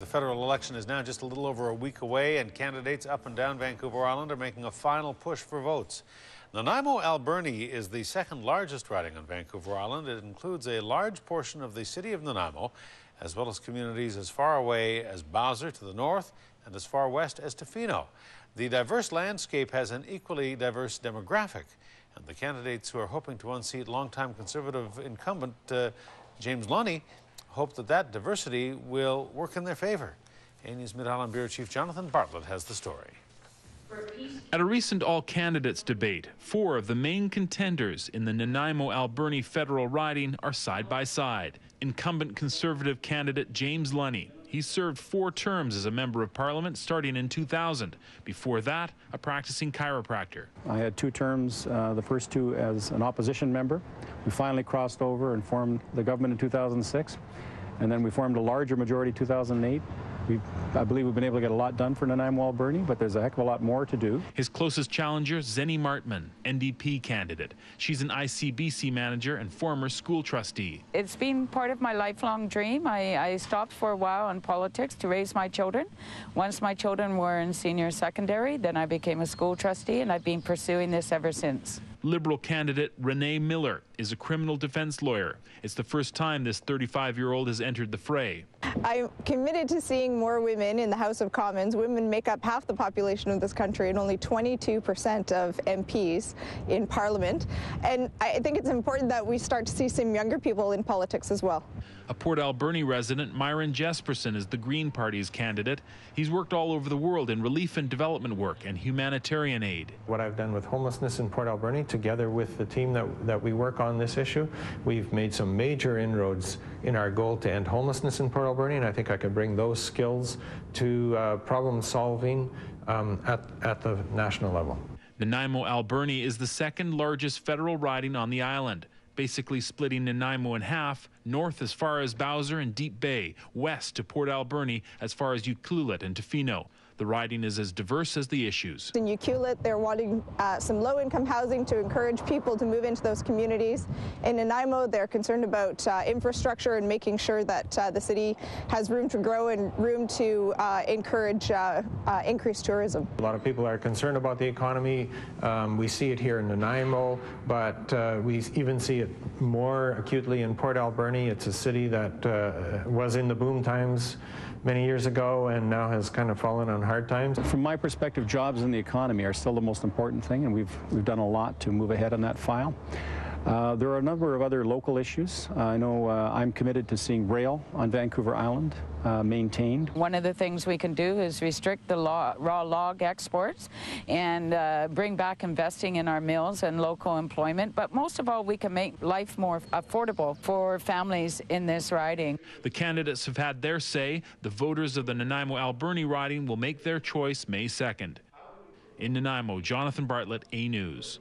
The federal election is now just a little over a week away, and candidates up and down Vancouver Island are making a final push for votes. Nanaimo-Alberni is the second largest riding on Vancouver Island. It includes a large portion of the city of Nanaimo, as well as communities as far away as Favour to the north and as far west as Tofino. The diverse landscape has an equally diverse demographic, and the candidates who are hoping to unseat longtime Conservative incumbent James Lunny hope that diversity will work in their favor. A-News Mid-Island Bureau Chief Jonathan Bartlett has the story. At a recent all-candidates debate, 4 of the main contenders in the Nanaimo-Alberni federal riding are side by side. Incumbent Conservative candidate James Lunny. He served 4 terms as a member of Parliament starting in 2000. Before that, a practicing chiropractor. I had 2 terms, the first 2 as an opposition member. We finally crossed over and formed the government in 2006. And then we formed a larger majority in 2008. I believe we've been able to get a lot done for Nanaimo-Alberni, but there's a heck of a lot more to do. His closest challenger, Zenny Martman, NDP candidate. She's an ICBC manager and former school trustee. It's been part of my lifelong dream. I stopped for a while in politics to raise my children. Once my children were in senior secondary, then I became a school trustee, and I've been pursuing this ever since. Liberal candidate Renee Miller is a criminal defense lawyer. It's the first time this 35-year-old has entered the fray. I'm committed to seeing more women in the House of Commons. Women make up half the population of this country and only 22% of MPs in Parliament. And I think it's important that we start to see some younger people in politics as well. A Port Alberni resident, Myron Jesperson, is the Green Party's candidate. He's worked all over the world in relief and development work and humanitarian aid. What I've done with homelessness in Port Alberni, together with the team that we work on this issue, we've made some major inroads in our goal to end homelessness in Port Alberni, and I think I could bring those skills to problem solving at the national level. Nanaimo-Alberni is the second largest federal riding on the island, basically splitting Nanaimo in half, north as far as Favour and Deep Bay, west to Port Alberni as far as Ucluelet and Tofino. The riding is as diverse as the issues. In Ucluelet, they're wanting some low-income housing to encourage people to move into those communities. In Nanaimo, they're concerned about infrastructure and making sure that the city has room to grow and room to encourage increased tourism. A lot of people are concerned about the economy. We see it here in Nanaimo, but we even see it more acutely in Port Alberni. It's a city that was in the boom times many years ago and now has kind of fallen on hard times. From my perspective, jobs and the economy are still the most important thing, and we've done a lot to move ahead on that file. There are a number of other local issues. I know I'm committed to seeing rail on Vancouver Island maintained. One of the things we can do is restrict the raw log exports and bring back investing in our mills and local employment. But most of all, we can make life more affordable for families in this riding. The candidates have had their say. The voters of the Nanaimo-Alberni riding will make their choice May 2nd. In Nanaimo, Jonathan Bartlett, A-News.